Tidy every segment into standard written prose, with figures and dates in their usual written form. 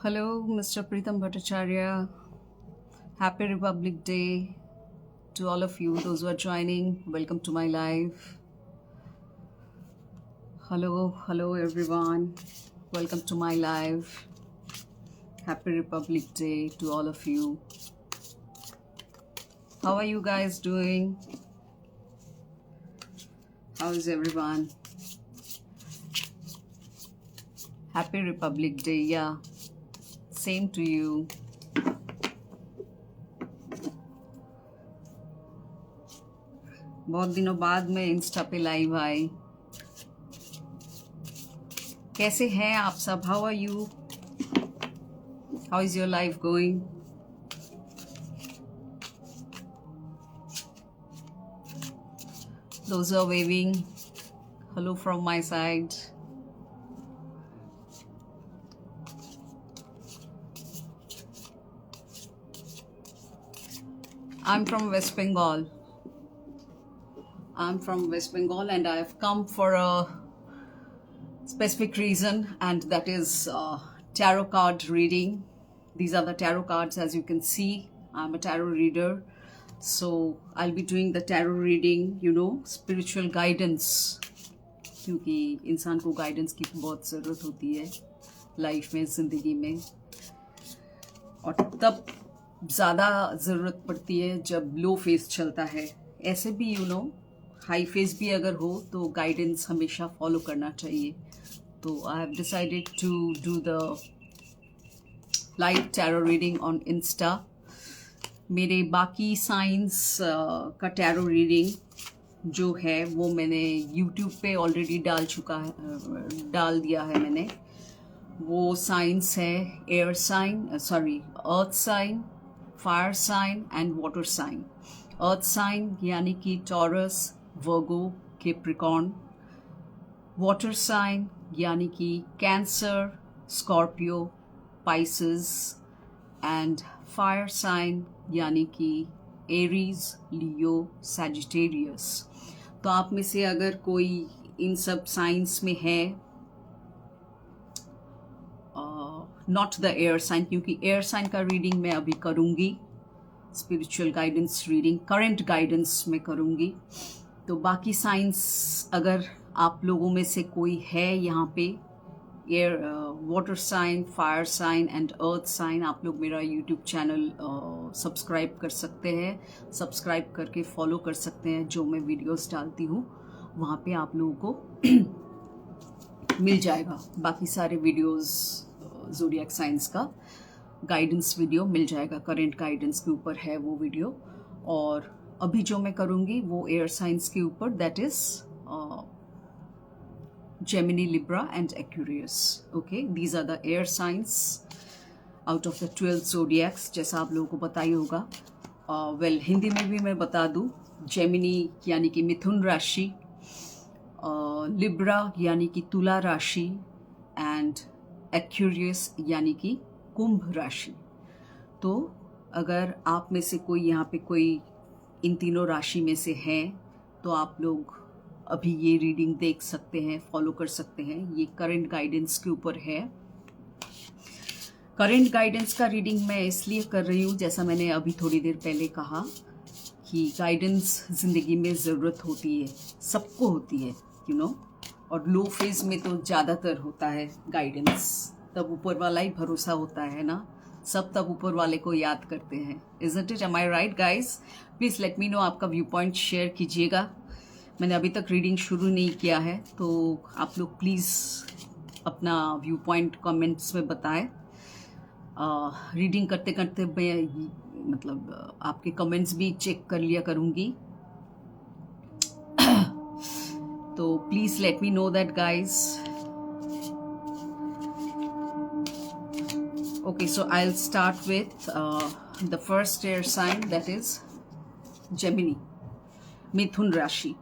Hello, Mr. Pritam Bhattacharya. Happy Republic Day to all of you, those who are joining. Welcome to my live. Hello, everyone. Welcome to my live. Happy Republic Day to all of you. How are you guys doing? How is everyone? Happy Republic Day, yeah. Same to you. बहुत दिनों बाद मैं Insta पे live आई. कैसे हैं आप सब? How are you? How is your life going? Those who are waving, hello from my side. I'm from West Bengal. And I have come for a specific reason, and that is tarot card reading. These are the tarot cards, as you can see. I'm a tarot reader, so I'll be doing the tarot reading, spiritual guidance, क्योंकि इंसान को guidance की बहुत ज़रूरत होती है life में, ज़िंदगी में, और तब ज़्यादा ज़रूरत पड़ती है जब लो फेज चलता है. ऐसे भी हाई फेज भी अगर हो तो गाइडेंस हमेशा फॉलो करना चाहिए. तो I have decided to do the live tarot reading on Insta. मेरे बाकी साइंस का टैरो रीडिंग जो है वो मैंने यूट्यूब पे ऑलरेडी डाल दिया है मैंने. वो साइंस है air sign, earth sign, fire sign and water sign. Earth sign यानी कि Taurus, Virgo, Capricorn. Water sign यानी कि Cancer, Scorpio, Pisces. And fire sign यानी कि एरीज, लियो, सैजिटेरियस. तो आप में से अगर कोई इन सब साइंस में है, नॉट द एयर साइन, क्योंकि एयर साइन का रीडिंग मैं अभी करूँगी, spiritual guidance reading, current guidance में करूँगी. तो बाकी साइंस अगर आप लोगों में से कोई है यहाँ पे, air, water sign, fire sign and earth sign, आप लोग मेरा यूट्यूब चैनल सब्सक्राइब कर सकते हैं. सब्सक्राइब करके फॉलो कर सकते हैं. जो मैं वीडियोस डालती हूँ वहाँ पे आप लोगों को मिल जाएगा. बाकी सारे वीडियोस ज़ोडिएक साइंस का गाइडेंस वीडियो मिल जाएगा. करंट गाइडेंस के ऊपर है वो वीडियो. और अभी जो मैं करूँगी वो एयर साइंस के ऊपर, that is Gemini, Libra and Aquarius. Okay, these are the air signs out of the 12 zodiacs, जैसा आप लोगों को पता ही होगा. वेल हिंदी में भी मैं बता दूँ. जेमिनी यानी कि मिथुन राशि, लिब्रा यानी कि तुला राशि, एंड एक्यूरियस यानी कि कुंभ राशि. तो अगर आप में से कोई यहाँ पे कोई इन तीनों राशि में से हैं तो आप लोग अभी ये रीडिंग देख सकते हैं, फॉलो कर सकते हैं. ये करंट गाइडेंस के ऊपर है. करंट गाइडेंस का रीडिंग मैं इसलिए कर रही हूँ, जैसा मैंने अभी थोड़ी देर पहले कहा, कि गाइडेंस ज़िंदगी में ज़रूरत होती है, सबको होती है, और लो फेज में तो ज़्यादातर होता है गाइडेंस. तब ऊपर वाला ही भरोसा होता है ना, सब तब ऊपर वाले को याद करते हैं. Isn't it? Am I right guys? Please let me know. आपका व्यू पॉइंट शेयर कीजिएगा. मैंने अभी तक रीडिंग शुरू नहीं किया है, तो आप लोग प्लीज़ अपना व्यू पॉइंट कमेंट्स में बताएं. रीडिंग करते करते मैं आपके कमेंट्स भी चेक कर लिया करूँगी. तो please let me know that guys. Okay, so I'll start with the first air sign, that is Gemini, मिथुन राशि.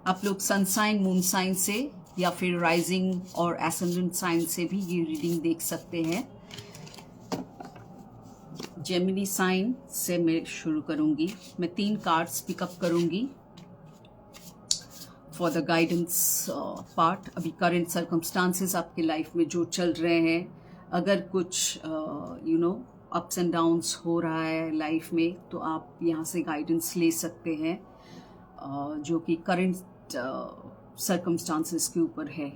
आप लोग सन साइन, मून साइन से या फिर राइजिंग और एसेंडेंट साइन से भी ये रीडिंग देख सकते हैं. जेमिनी साइन से मैं शुरू करूंगी. मैं 3 कार्ड्स पिकअप करूंगी फॉर द गाइडेंस पार्ट. अभी करंट सर्कमस्टांसेस आपके लाइफ में जो चल रहे हैं, अगर कुछ अप्स एंड डाउन्स हो रहा है लाइफ में, तो आप यहाँ से गाइडेंस ले सकते हैं, जो कि करंट सर्कमस्टांसेस के ऊपर है।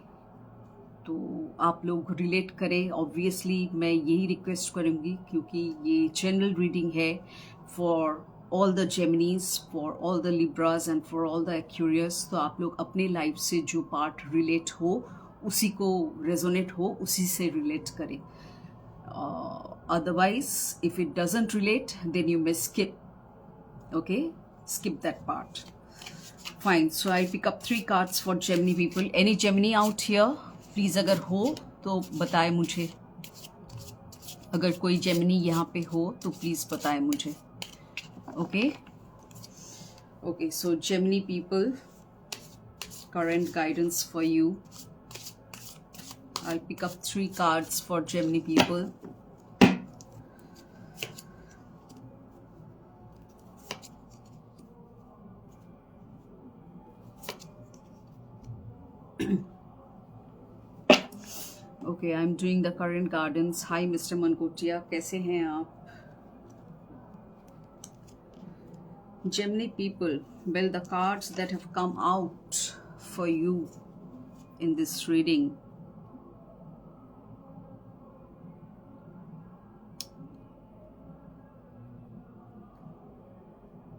तो आप लोग रिलेट करें। ऑब्वियसली मैं यही रिक्वेस्ट करूँगी, क्योंकि ये जनरल रीडिंग है for all the Geminis, for all the Libras and for all the Aquarius. तो आप लोग अपने लाइफ से जो पार्ट रिलेट हो, उसी को रेजोनेट हो, उसी से रिलेट करें। Otherwise if it doesn't relate, then you may skip, okay, skip that part. Fine, so I pick up 3 cards for Gemini people. Any Gemini out here, please अगर हो तो बताए मुझे। अगर कोई Gemini यहाँ पे हो तो प्लीज़ बताए मुझे। Okay, okay, so Gemini people, current guidance for you. I'll pick up 3 cards for Gemini people. Okay, I'm doing the current guidance. Hi Mr. Mankotia, कैसे हैं आप? Gemini people, well, the cards that have come out for you in this reading,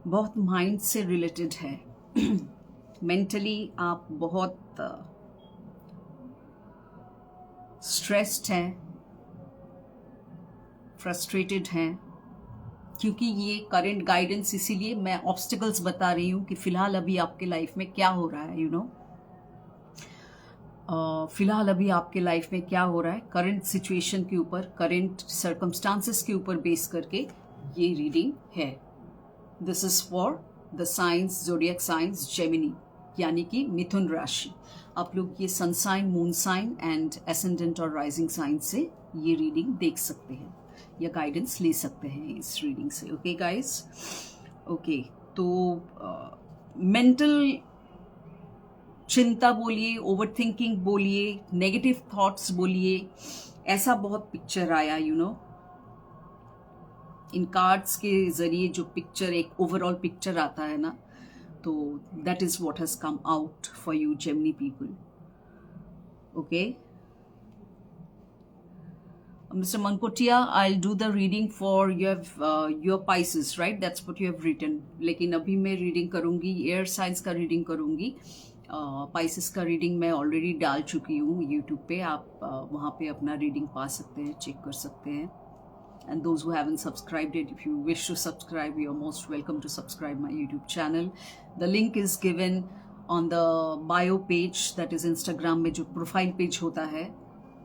बहुत mind से related है। Mentally आप बहुत stressed हैं, frustrated हैं, क्योंकि ये करंट गाइडेंस, इसीलिए मैं ऑब्स्टिकल्स बता रही हूँ कि फ़िलहाल अभी आपके लाइफ में क्या हो रहा है, फ़िलहाल अभी आपके लाइफ में क्या हो रहा है, करंट सिचुएशन के ऊपर, करंट सर्कमस्टांसेस के ऊपर बेस करके ये रीडिंग है। This is for the signs, zodiac signs Gemini, यानी कि मिथुन राशि। आप लोग ये sun sign, moon sign and ascendant और राइजिंग साइन से ये रीडिंग देख सकते हैं या गाइडेंस ले सकते हैं इस रीडिंग से। ओके गाइस, ओके, तो मेंटल चिंता बोलिए, ओवर थिंकिंग बोलिए, नेगेटिव थॉट्स बोलिए, ऐसा बहुत पिक्चर आया, इन कार्ड्स के ज़रिए जो पिक्चर, एक ओवरऑल पिक्चर आता है ना, तो that is what has come out for you Gemini people. Okay Mr. Mankotia, I'll do the reading for your Pisces, right? That's what you have written. लेकिन अभी मैं रीडिंग करूँगी, एयर साइंस का reading करूँगी। Pisces का reading मैं already डाल चुकी हूँ यूट्यूब पे, आप वहाँ पे अपना रीडिंग पा सकते हैं, चेक कर सकते हैं। And those who haven't subscribed it, if you wish to subscribe, you're most welcome to subscribe my YouTube channel. The link is given on the bio page, that is Instagram में जो profile page होता है,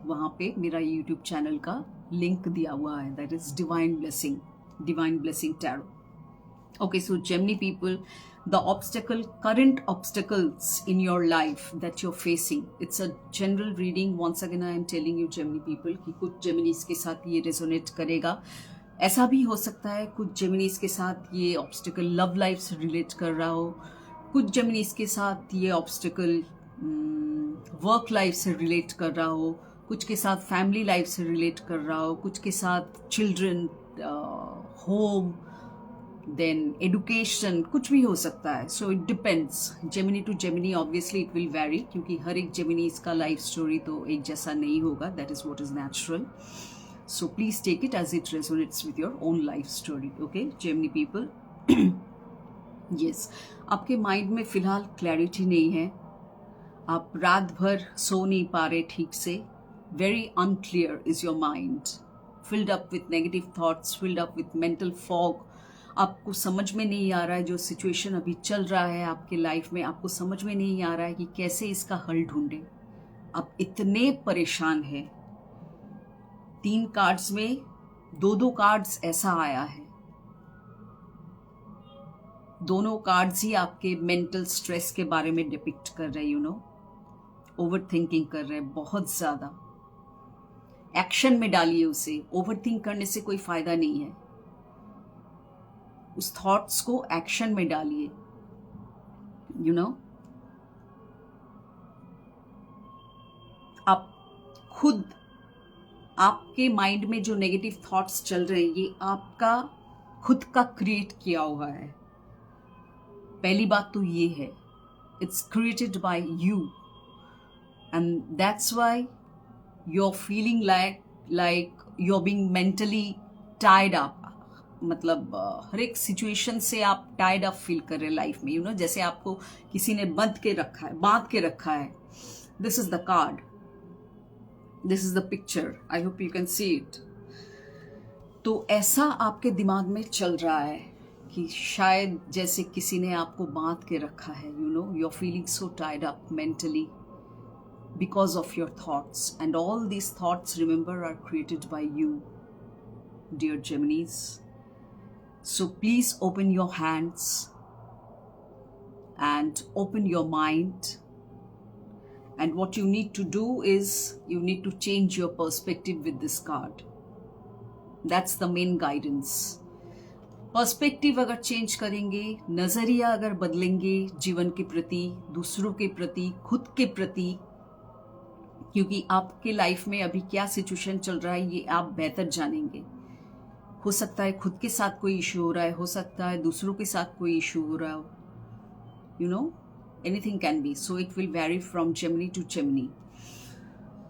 वहाँ पे मेरा YouTube channel का link दिया हुआ है, that is Divine Blessing Tarot. Okay, so Gemini people, the current obstacles in your life that you're facing, it's a general reading. Once again I am telling you Gemini people कि कुछ Geminis के साथ ये resonate करेगा। ऐसा भी हो सकता है कुछ Geminis के साथ ये ऑब्स्टिकल लव लाइफ से रिलेट कर रहा हो, कुछ Geminis के साथ ये ऑब्स्टिकल वर्क लाइफ से रिलेट कर रहा हो, कुछ के साथ फैमिली लाइफ से रिलेट कर रहा हो, कुछ के साथ चिल्ड्रन, होम, देन एडुकेशन, कुछ भी हो सकता है। So it depends, Gemini to Gemini obviously it will vary, क्योंकि हर एक जेमिनीज का लाइफ स्टोरी तो एक जैसा नहीं होगा, that is what is natural. So please take it as it resonates with your own life story. Okay Gemini people, yes, आपके माइंड में फ़िलहाल क्लैरिटी नहीं है, आप रात भर सो नहीं पा रहे ठीक से, very unclear is your mind, filled up with negative thoughts, filled up with mental fog. आपको समझ में नहीं आ रहा है जो सिचुएशन अभी चल रहा है आपके लाइफ में, आपको समझ में नहीं आ रहा है कि कैसे इसका हल ढूंढें। आप इतने परेशान हैं। 3 कार्ड्स में 2 कार्ड्स ऐसा आया है, दोनों कार्ड्स ही आपके मेंटल स्ट्रेस के बारे में डिपिक्ट कर रहे हैं, ओवर थिंकिंग कर रहे हैं बहुत ज़्यादा। एक्शन में डालिए उसे, ओवर थिंक करने से कोई फ़ायदा नहीं है, उस थॉट्स को एक्शन में डालिए, आप खुद आपके माइंड में जो नेगेटिव थॉट्स चल रहे हैं ये आपका खुद का क्रिएट किया हुआ है। पहली बात तो ये है, it's created by you and that's why you are feeling like you are being mentally tired up. मतलब हर एक सिचुएशन से आप टायर्ड अप फील कर रहे हैं लाइफ में, जैसे आपको किसी ने बांध के रखा है। This is the card, this is the picture, I hope you can see it. तो ऐसा आपके दिमाग में चल रहा है कि शायद जैसे किसी ने आपको बांध के रखा है, you are feeling so tired up mentally because of your thoughts, and all these thoughts, remember, are created by you, dear Geminis. So please open your hands and open your mind, and what you need to do is you need to change your perspective with this card. That's the main guidance. Perspective अगर change करेंगे, नजरिया अगर बदलेंगे जीवन के प्रति, दूसरों के प्रति, खुद के प्रति, क्योंकि आपके लाइफ में अभी क्या सिचुएशन चल रहा है ये आप बेहतर जानेंगे। हो सकता है खुद के साथ कोई इशू हो रहा है, हो सकता है दूसरों के साथ कोई इशू हो रहा हो, anything can be. So it will vary from Gemini to Gemini.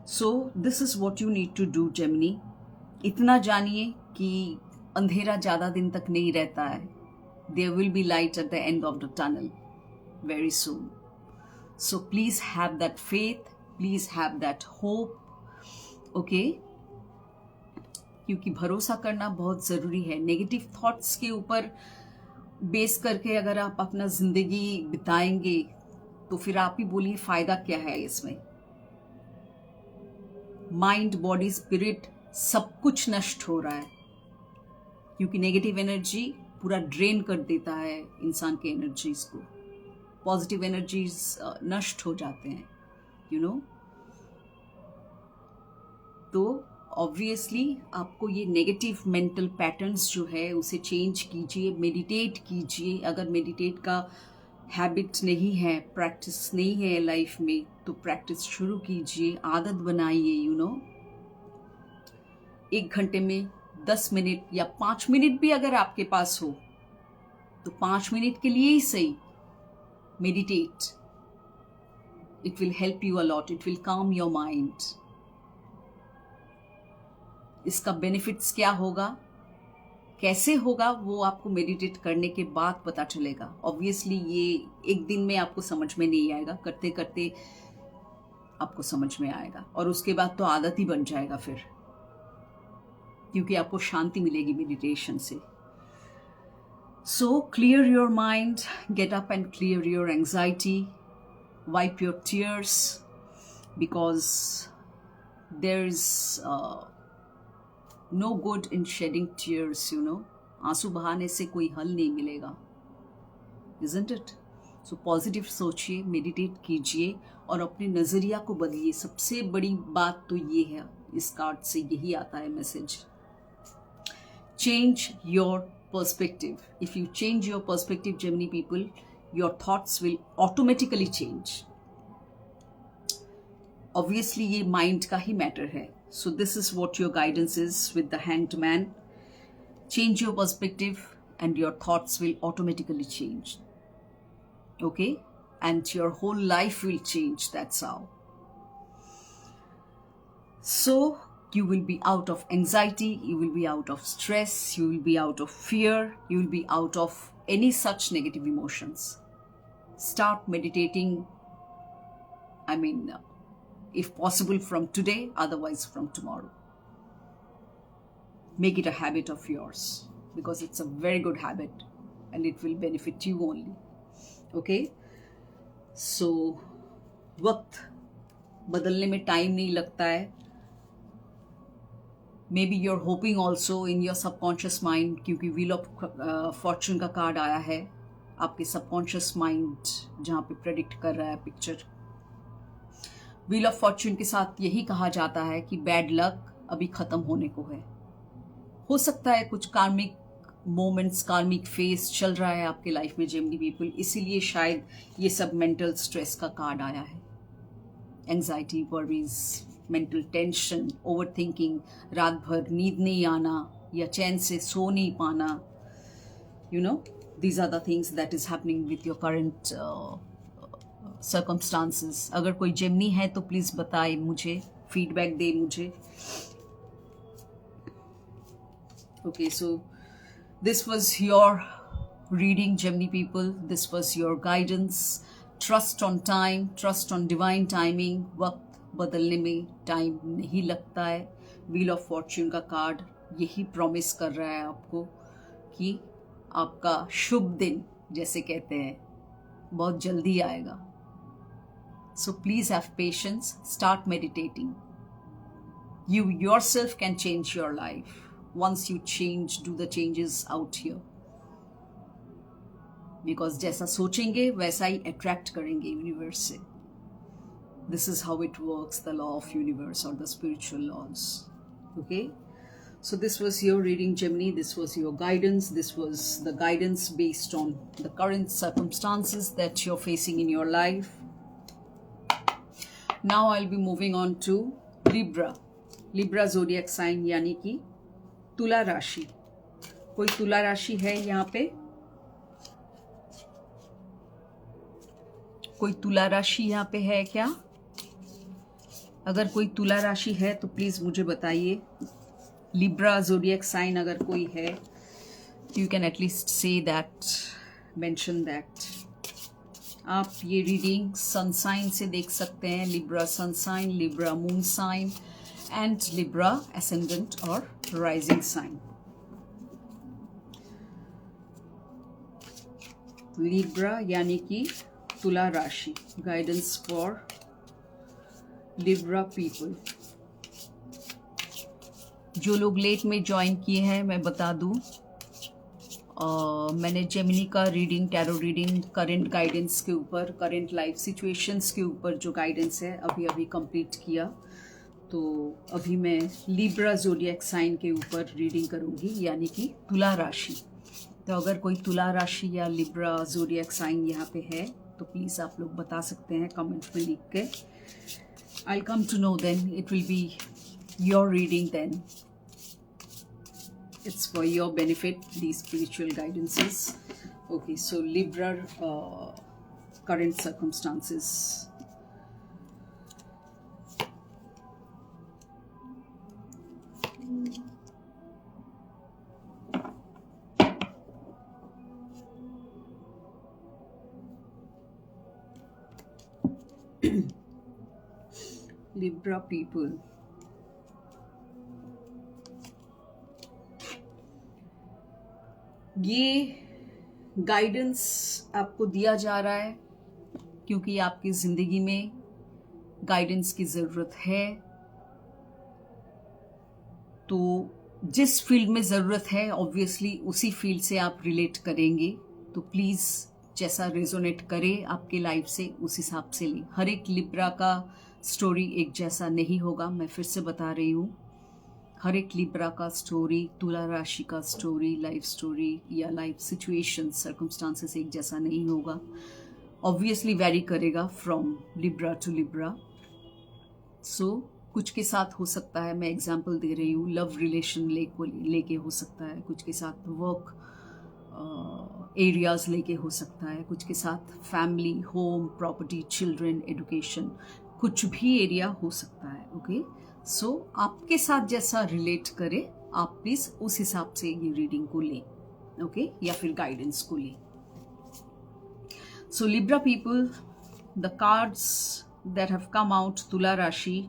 So this is what you need to do Gemini. इतना जानिए कि अंधेरा ज़्यादा दिन तक नहीं रहता है। There will be light at the end of the tunnel very soon. So please have that faith, please have that hope, okay? क्योंकि भरोसा करना बहुत ज़रूरी है। नेगेटिव थॉट्स के ऊपर बेस करके अगर आप अपना ज़िंदगी बिताएंगे तो फिर आप ही बोलिए फ़ायदा क्या है इसमें। माइंड, बॉडी, स्पिरिट सब कुछ नष्ट हो रहा है, क्योंकि नेगेटिव एनर्जी पूरा ड्रेन कर देता है इंसान के एनर्जीज को। पॉजिटिव एनर्जीज नष्ट हो जाते हैं, तो ऑब्वियसली आपको ये नेगेटिव मेंटल पैटर्न्स जो है उसे चेंज कीजिए, मेडिटेट कीजिए। अगर मेडिटेट का हैबिट नहीं है, प्रैक्टिस नहीं है लाइफ में, तो प्रैक्टिस शुरू कीजिए, आदत बनाइए। 1 घंटे में 10 मिनट या 5 मिनट भी अगर आपके पास हो तो 5 मिनट के लिए ही सही meditate. It will help you a lot. It will calm your mind. इसका बेनिफिट्स क्या होगा, कैसे होगा, वो आपको मेडिटेट करने के बाद पता चलेगा। ऑब्वियसली ये एक दिन में आपको समझ में नहीं आएगा, करते करते आपको समझ में आएगा और उसके बाद तो आदत ही बन जाएगा फिर, क्योंकि आपको शांति मिलेगी मेडिटेशन से। So clear your mind, get up and clear your anxiety, wipe your tears, because there is no good in shedding tears, आंसू बहाने से कोई हल नहीं मिलेगा, isn't it? So पॉजिटिव सोचिए, मेडिटेट कीजिए और अपने नज़रिया को बदलिए। सबसे बड़ी बात तो ये है, इस कार्ड से यही आता है message. Change your perspective. If you change your perspective, Gemini people, your thoughts will automatically change. Obviously ये mind का ही matter है। So this is what your guidance is with the Hanged Man. Change your perspective and your thoughts will automatically change. Okay? And your whole life will change, that's how. So you will be out of anxiety, you will be out of stress, you will be out of fear, you will be out of any such negative emotions. Start meditating, if possible from today, otherwise from tomorrow. Make it a habit of yours, because it's a very good habit and it will benefit you only. Okay? So, वक्त बदलने में time नहीं लगता है। Maybe you're hoping also in your subconscious mind, क्योंकि Wheel of Fortune का card आया है, आपके सबकॉन्शियस माइंड जहाँ पे प्रेडिक्ट कर रहा है पिक्चर। व्हील ऑफ फॉर्च्यून के साथ यही कहा जाता है कि बैड लक अभी खत्म होने को है। हो सकता है कुछ कार्मिक मोमेंट्स, कार्मिक फेस चल रहा है आपके लाइफ में जेमिनी पीपल, इसीलिए शायद ये सब मेंटल स्ट्रेस का कार्ड आया है, anxiety, worries, mental tension, over thinking, रात भर नींद नहीं आना या चैन से सो नहीं पाना, you know, these are the things that is happening with your current circumstances. अगर कोई जेमिनी है तो प्लीज़ बताए मुझे, फीडबैक दे मुझे. Okay, so this was your reading, Gemini people. This was your guidance. Trust on time, trust on divine timing. वक्त बदलने में टाइम नहीं लगता है. व्हील ऑफ फॉर्च्यून का कार्ड यही प्रॉमिस कर रहा है आपको कि आपका शुभ दिन, जैसे कहते हैं, बहुत जल्दी आएगा. सो please have patience, start meditating. You yourself can change your life. Once you change, do the changes out here. Because जैसा सोचेंगे वैसा ही अट्रैक्ट करेंगे यूनिवर्स से. This is how it works, the law of universe or the spiritual laws. Okay? So this was your reading, Gemini. This was your guidance. This was the guidance based on the current circumstances that you're facing in your life. Now I'll be moving on to Libra. Libra zodiac sign यानी कि तुला राशि. कोई तुला राशि है यहाँ पे? कोई तुला राशि यहाँ पे है क्या? अगर कोई तुला राशि है तो प्लीज मुझे बताइए. लिब्रा जोडियक साइन अगर कोई है, you can at least say that, mention that. आप ये रीडिंग सन साइन से देख सकते हैं. Libra sun sign, Libra moon sign and Libra ascendant और राइजिंग साइन. लिब्रा यानी कि तुला राशि. Guidance for Libra people. जो लोग लेट में ज्वाइन किए हैं मैं बता दूं, मैंने जेमिनी का reading, tarot reading, current guidance के ऊपर, करंट लाइफ सिचुएशंस के ऊपर जो गाइडेंस है अभी अभी कंप्लीट किया. तो अभी मैं लिब्रा ज़ोडिएक साइन के ऊपर रीडिंग करूंगी, यानी कि तुला राशि. तो अगर कोई तुला राशि या लिब्रा ज़ोडिएक साइन यहाँ पे है तो प्लीज़ आप लोग बता सकते हैं कमेंट में लिख के. I'll come to know then. It will be your reading then. It's for your benefit, these spiritual guidances. Okay, so Libra current circumstances. Libra people. ये गाइडेंस आपको दिया जा रहा है क्योंकि आपकी ज़िंदगी में गाइडेंस की ज़रूरत है. तो जिस फील्ड में ज़रूरत है ऑब्वियसली उसी फील्ड से आप रिलेट करेंगे. तो प्लीज़ जैसा रेजोनेट करे आपके लाइफ से उस हिसाब से लें. हर एक लिब्रा का स्टोरी एक जैसा नहीं होगा. मैं फिर से बता रही हूँ, हर एक लिब्रा का स्टोरी, तुला राशि का स्टोरी, लाइफ स्टोरी या लाइफ सिचुएशन, सर्कमस्टांसेस एक जैसा नहीं होगा. ऑब्वियसली वैरी करेगा फ्रॉम लिब्रा टू लिब्रा. सो कुछ के साथ हो सकता है, मैं एग्जांपल दे रही हूँ, लव रिलेशन लेके हो सकता है. कुछ के साथ वर्क एरियाज लेके हो सकता है. कुछ के साथ family, home, property, children, education, कुछ भी एरिया हो सकता है. ओके, सो आपके साथ जैसा रिलेट करे आप प्लीज उस हिसाब से ये रीडिंग को लें. ओके, या फिर गाइडेंस को लें. So Libra people, the cards that have come out, Tula Rashi,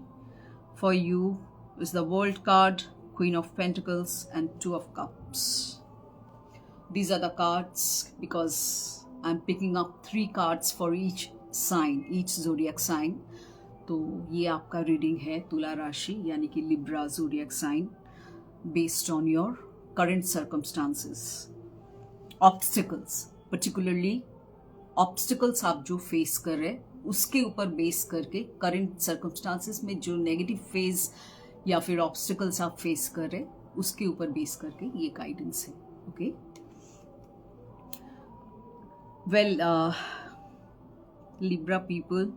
for you is the World card, Queen of Pentacles and Two of Cups. These are the cards because I'm picking up 3 cards for each sign, each zodiac sign. तो ये आपका reading है तुला राशि यानी कि Libra zodiac sign based on your current circumstances. Obstacles, particularly obstacles आप जो फेस कर रहे हैं उसके ऊपर बेस करके करंट सर्कमस्टांसेस में जो नेगेटिव फेज या फिर ऑब्स्टिकल्स आप फेस कर रहे हैं उसके ऊपर बेस करके ये गाइडेंस है. ओके, वेल लिब्रा पीपल,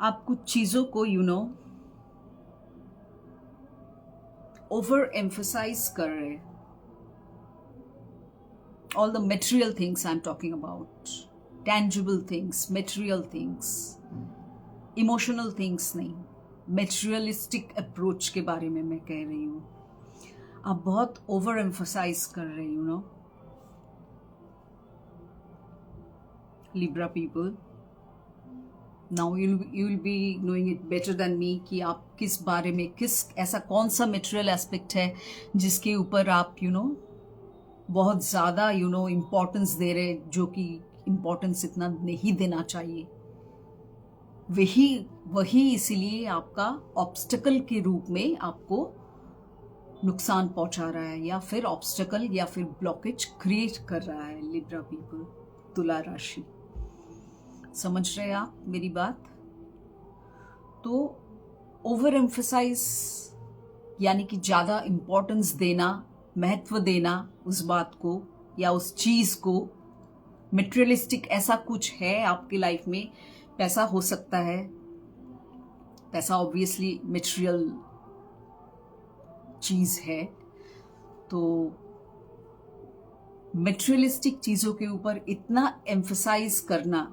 आप कुछ चीज़ों को ओवर एम्फसाइज कर रहे। All the material things I am talking about, tangible things, material things, emotional things नहीं, मटेरियलिस्टिक अप्रोच के बारे में मैं कह रही हूँ। आप बहुत ओवर एम्फसाइज कर रहे Libra people. Now you'll be knowing it better than me कि आप किस बारे में, किस ऐसा कौन सा मटेरियल एस्पेक्ट है जिसके ऊपर आप बहुत ज़्यादा इम्पोर्टेंस दे रहे, जो कि इम्पोर्टेंस इतना नहीं देना चाहिए। वही इसीलिए आपका ऑब्स्टेकल के रूप में आपको नुकसान पहुंचा रहा है, या फिर ऑब्स्टेकल या फिर ब्लॉकेज क्रिएट कर रहा है। लिब्रा पीपल, तुला राशि, समझ रहे हैं आप मेरी बात? तो ओवर एम्फसाइज यानी कि ज़्यादा इम्पोर्टेंस देना, महत्व देना उस बात को या उस चीज़ को। मटेरियलिस्टिक ऐसा कुछ है आपकी लाइफ में, पैसा हो सकता है, पैसा ऑब्वियसली मटेरियल चीज़ है, तो मटेरियलिस्टिक चीज़ों के ऊपर इतना एम्फसाइज करना,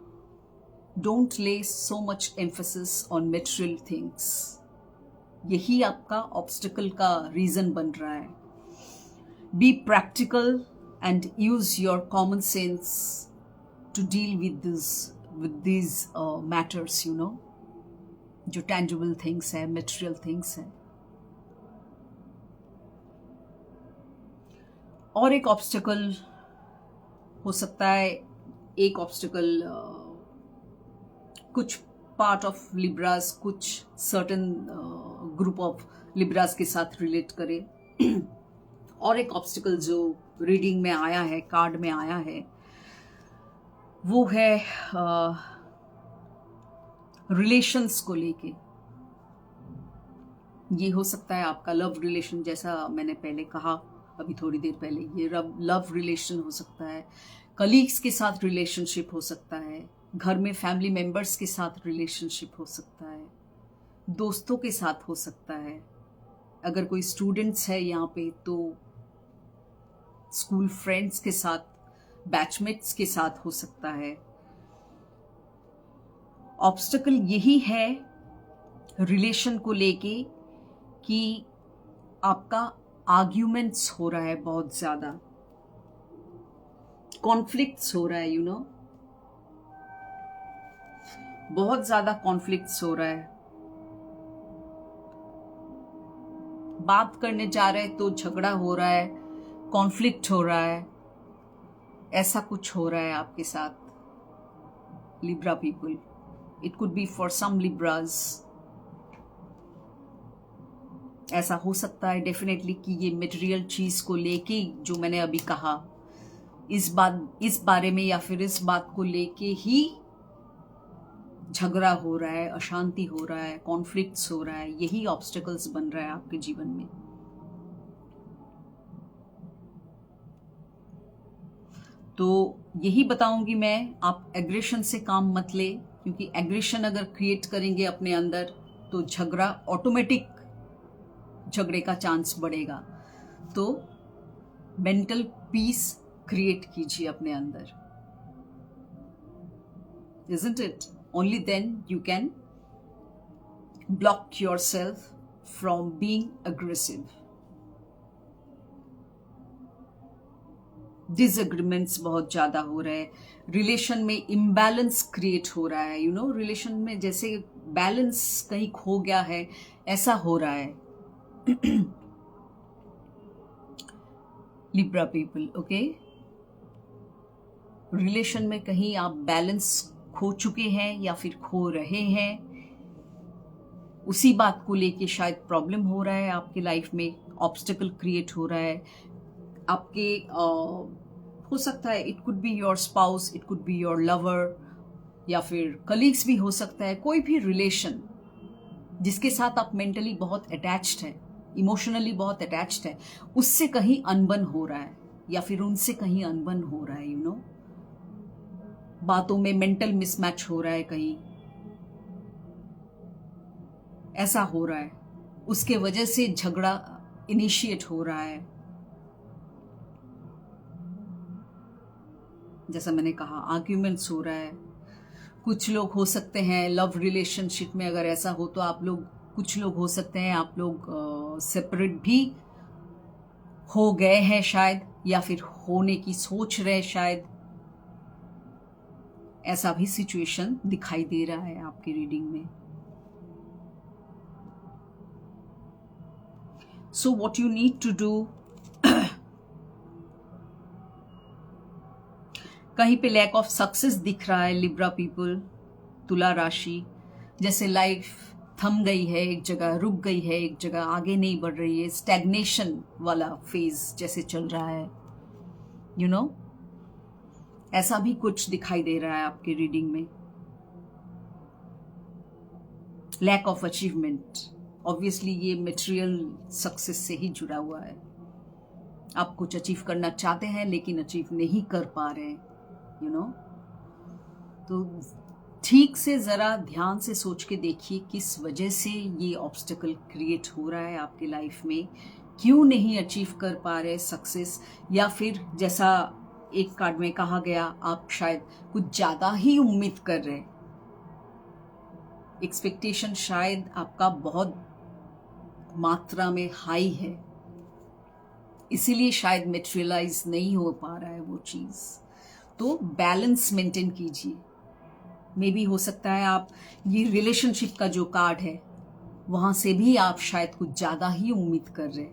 don't lay so much emphasis on material things, यही आपका ऑब्स्टिकल का रीज़न बन रहा है। Be practical and use your common sense to deal with these matters, जो tangible things है, material things है। और एक ऑब्स्टिकल हो सकता है, एक ऑब्स्टिकल कुछ पार्ट ऑफ लिब्रास, कुछ सर्टेन ग्रुप ऑफ लिब्रास के साथ रिलेट करे। और एक ऑब्स्टिकल जो रीडिंग में आया है, कार्ड में आया है, वो है रिलेशंस को लेके। ये हो सकता है आपका लव रिलेशन, जैसा मैंने पहले कहा अभी थोड़ी देर पहले, ये लव रिलेशन हो सकता है, कलीग्स के साथ रिलेशनशिप हो सकता है, घर में फैमिली मेंबर्स के साथ रिलेशनशिप हो सकता है, दोस्तों के साथ हो सकता है। अगर कोई स्टूडेंट्स है यहाँ पे तो स्कूल फ्रेंड्स के साथ, बैचमेट्स के साथ हो सकता है। ऑब्स्टिकल यही है रिलेशन को लेके कि आपका आर्ग्यूमेंट्स हो रहा है, बहुत ज़्यादा कॉन्फ्लिक्ट्स हो रहा है, बहुत ज़्यादा कॉन्फ्लिक्ट्स हो रहा है। बात करने जा रहे तो झगड़ा हो रहा है, कॉन्फ्लिक्ट हो रहा है, ऐसा कुछ हो रहा है आपके साथ Libra people. It could be for some Libras, ऐसा हो सकता है डेफिनेटली कि ये मटेरियल चीज़ को लेके, जो मैंने अभी कहा, इस बारे में या फिर इस बात को लेके ही झगड़ा हो रहा है, अशांति हो रहा है, कॉन्फ्लिक्ट्स हो रहा है, यही ऑब्स्टिकल्स बन रहा है आपके जीवन में। तो यही बताऊंगी मैं, आप एग्रेशन से काम मत ले, क्योंकि एग्रेशन अगर क्रिएट करेंगे अपने अंदर तो झगड़ा, ऑटोमेटिक झगड़े का चांस बढ़ेगा। तो मेंटल पीस क्रिएट कीजिए अपने अंदर, isn't it? Only then you can block yourself from being aggressive. Disagreements बहुत ज़्यादा हो रहे हैं, रिलेशन में इम्बैलेंस क्रिएट हो रहा है, रिलेशन में जैसे बैलेंस कहीं खो गया है, ऐसा हो रहा है। लिब्रा पीपल, ओके, रिलेशन में कहीं आप बैलेंस खो चुके हैं या फिर खो रहे हैं, उसी बात को लेके शायद प्रॉब्लम हो रहा है आपकी लाइफ में, ऑब्स्टिकल क्रिएट हो रहा है आपके। हो सकता है it could be your spouse, it could be your lover, या फिर कलीग्स भी हो सकता है। कोई भी रिलेशन जिसके साथ आप मेंटली बहुत अटैच्ड है, इमोशनली बहुत अटैच्ड है, उससे कहीं अनबन हो रहा है या फिर उनसे कहीं अनबन हो रहा है, बातों में मेंटल मिसमैच हो रहा है कहीं, ऐसा हो रहा है, उसके वजह से झगड़ा इनिशिएट हो रहा है। जैसा मैंने कहा, आर्ग्यूमेंट्स हो रहा है। कुछ लोग हो सकते हैं लव रिलेशनशिप में, अगर ऐसा हो तो आप लोग, कुछ लोग हो सकते हैं आप लोग सेपरेट भी हो गए हैं शायद, या फिर होने की सोच रहे शायद। ऐसा भी सिचुएशन दिखाई दे रहा है आपकी रीडिंग में। So what you need to do, कहीं पे लैक ऑफ सक्सेस दिख रहा है लिब्रा पीपल, तुला राशि। जैसे लाइफ थम गई है एक जगह, रुक गई है एक जगह, आगे नहीं बढ़ रही है, स्टैग्नेशन वाला फेज जैसे चल रहा है, यू नो, ऐसा भी कुछ दिखाई दे रहा है आपकी रीडिंग में। लैक ऑफ अचीवमेंट, ऑब्वियसली ये मटेरियल सक्सेस से ही जुड़ा हुआ है। आप कुछ अचीव करना चाहते हैं लेकिन अचीव नहीं कर पा रहे हैं, यू नो। तो ठीक से ज़रा ध्यान से सोच के देखिए किस वजह से ये ऑब्स्टेकल क्रिएट हो रहा है आपकी लाइफ में, क्यों नहीं अचीव कर पा रहे सक्सेस। या फिर जैसा एक कार्ड में कहा गया, आप शायद कुछ ज़्यादा ही उम्मीद कर रहे हैं, एक्सपेक्टेशन शायद आपका बहुत मात्रा में हाई है, इसीलिए शायद मेटेरियलाइज नहीं हो पा रहा है वो चीज़। तो बैलेंस मेंटेन कीजिए। मे भी हो सकता है आप ये रिलेशनशिप का जो कार्ड है वहां से भी आप शायद कुछ ज़्यादा ही उम्मीद कर रहे,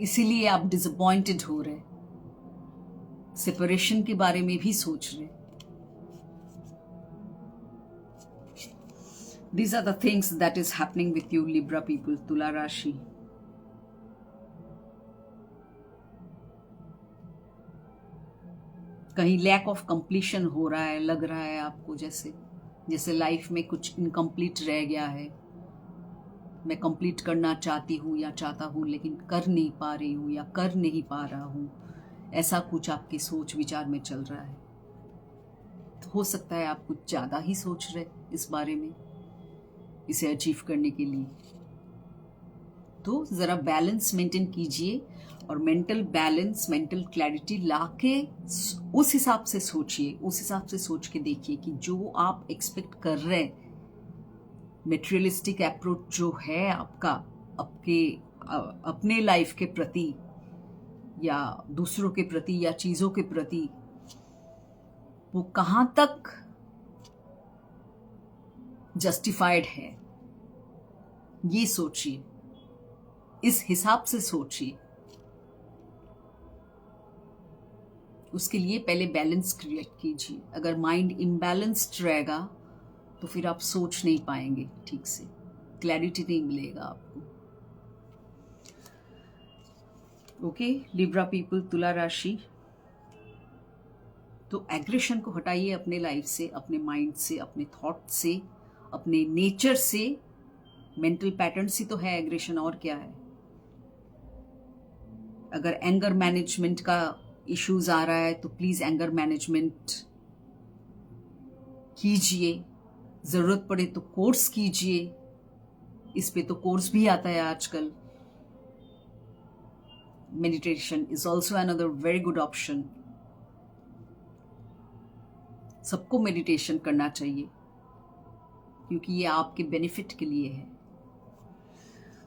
इसीलिए आप डिसअपॉइंटेड हो रहे, सेपरेशन के बारे में भी सोच रहे। These are the things that is happening with you, Libra people, तुला राशि। कहीं लैक ऑफ कंप्लीशन हो रहा है, लग रहा है आपको जैसे जैसे लाइफ में कुछ इनकम्प्लीट रह गया है। मैं कंप्लीट करना चाहती हूँ या चाहता हूँ लेकिन कर नहीं पा रही हूँ या कर नहीं पा रहा हूँ, ऐसा कुछ आपके सोच विचार में चल रहा है। तो हो सकता है आप कुछ ज़्यादा ही सोच रहे इस बारे में, इसे अचीव करने के लिए। तो ज़रा बैलेंस मेंटेन कीजिए और मेंटल बैलेंस, मेंटल क्लैरिटी लाके उस हिसाब से सोचिए, उस हिसाब से सोच के देखिए कि जो आप एक्सपेक्ट कर रहे हैं, मेटेरियलिस्टिक अप्रोच जो है आपका अपने लाइफ के प्रति या दूसरों के प्रति या चीज़ों के प्रति, वो कहाँ तक जस्टिफाइड है, ये सोचिए, इस हिसाब से सोचिए। उसके लिए पहले बैलेंस क्रिएट कीजिए। अगर माइंड इम्बैलेंस्ड रहेगा तो फिर आप सोच नहीं पाएंगे ठीक से, क्लैरिटी नहीं मिलेगा आपको। ओके लिब्रा पीपल, तुला राशि। तो एग्रेशन को हटाइए अपने लाइफ से, अपने माइंड से, अपने थॉट से, अपने नेचर से। मेंटल पैटर्न से तो है एग्रेशन, और क्या है। अगर एंगर मैनेजमेंट का इश्यूज आ रहा है तो प्लीज एंगर मैनेजमेंट कीजिए, जरूरत पड़े तो कोर्स कीजिए, इस पे तो कोर्स भी आता है आजकल। Meditation is also another very good option. सबको मेडिटेशन करना चाहिए क्योंकि ये आपके बेनिफिट के लिए है।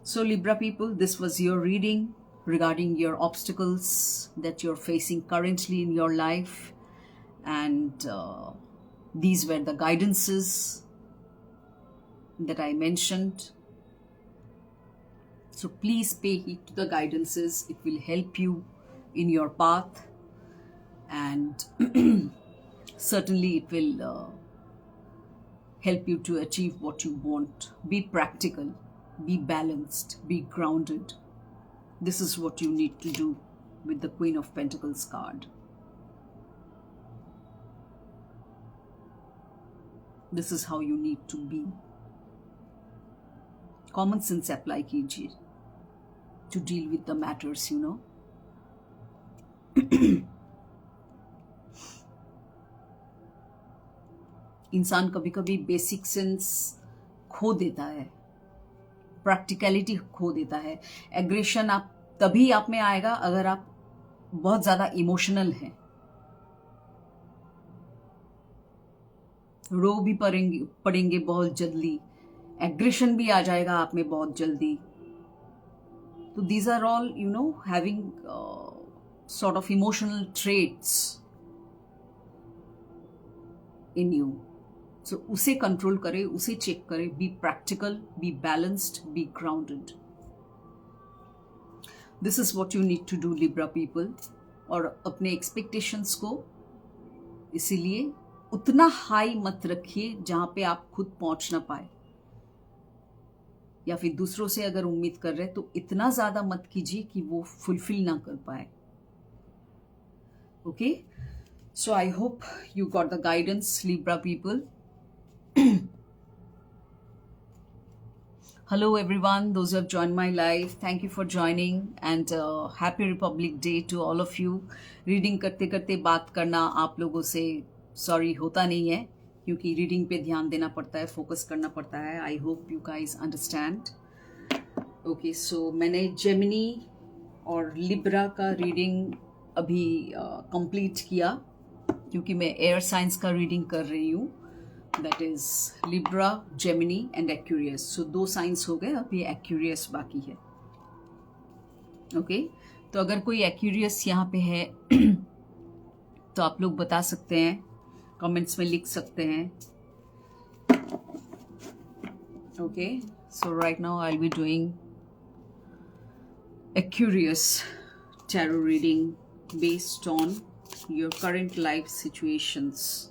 So Libra people, this was your reading regarding your obstacles that you're facing currently in your life, and these were the guidances that I mentioned. So please pay heed to the guidances, it will help you in your path, and certainly it will help you to achieve what you want. Be practical, be balanced, be grounded. This is what you need to do with the Queen of Pentacles card. This is how you need to be. Common sense apply कीजिए to deal with the matters, you know. इंसान कभी कभी basic sense खो देता है, practicality खो देता है। एग्रेशन आप तभी आप में आएगा अगर आप बहुत ज़्यादा इमोशनल हैं, रो भी पड़ेंगे बहुत जल्दी, एग्रेशन भी आ जाएगा आप में बहुत जल्दी। तो these are all having sort of emotional traits in you. So उसे कंट्रोल करें, उसे चेक करें, be practical, be balanced, be grounded. This is what you need to do Libra people. और अपने एक्सपेक्टेशंस को इसीलिए उतना हाई मत रखिए जहां पे आप खुद पहुंच ना पाए, या फिर दूसरों से अगर उम्मीद कर रहे हैं तो इतना ज्यादा मत कीजिए कि वो फुलफिल ना कर पाए। Okay, so I hope you got the guidance, Libra people. Hello everyone, those who have joined my live, thank you for joining and happy Republic Day to all of you. Reading करते करते बात करना आप लोगों से sorry होता नहीं है, क्योंकि रीडिंग पे ध्यान देना पड़ता है, फोकस करना पड़ता है। I hope you guys understand. Okay, so मैंने जेमिनी और लिब्रा का रीडिंग अभी कंप्लीट किया, क्योंकि मैं एयर साइंस का रीडिंग कर रही हूँ। That is Libra, Gemini and Aquarius. So 2 science हो गए, अभी एक्यूरियस बाकी है। ओके, तो अगर कोई एक्यूरियस यहाँ पे है तो आप लोग बता सकते हैं, कमेंट्स में लिख सकते हैं। Okay, so right now I will be doing Aquarius tarot reading based on your current life situations.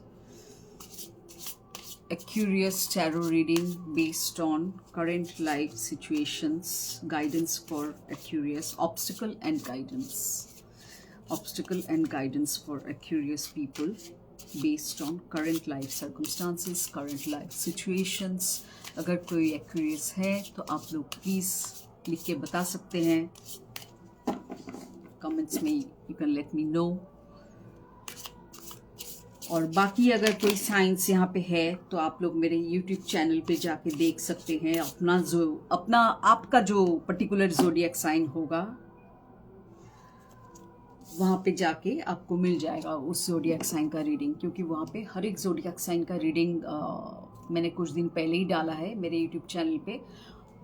Aquarius tarot reading based on current life situations. Guidance for Aquarius. Obstacle and guidance. Obstacle and guidance for Aquarius people based on current life circumstances, current life situations. अगर कोई Aquarius है तो आप लोग please लिख के बता सकते हैं कमेंट्स में, you can let me no. और बाकी अगर कोई साइंस यहाँ पे है तो आप लोग मेरे यूट्यूब चैनल पे जाके देख सकते हैं। अपना आपका जो पर्टिकुलर ज़ोडिएक साइन होगा वहाँ पे जाके आपको मिल जाएगा उस ज़ोडिएक साइन का रीडिंग, क्योंकि वहाँ पे हर एक ज़ोडिएक साइन का रीडिंग मैंने कुछ दिन पहले ही डाला है मेरे यूट्यूब चैनल पे।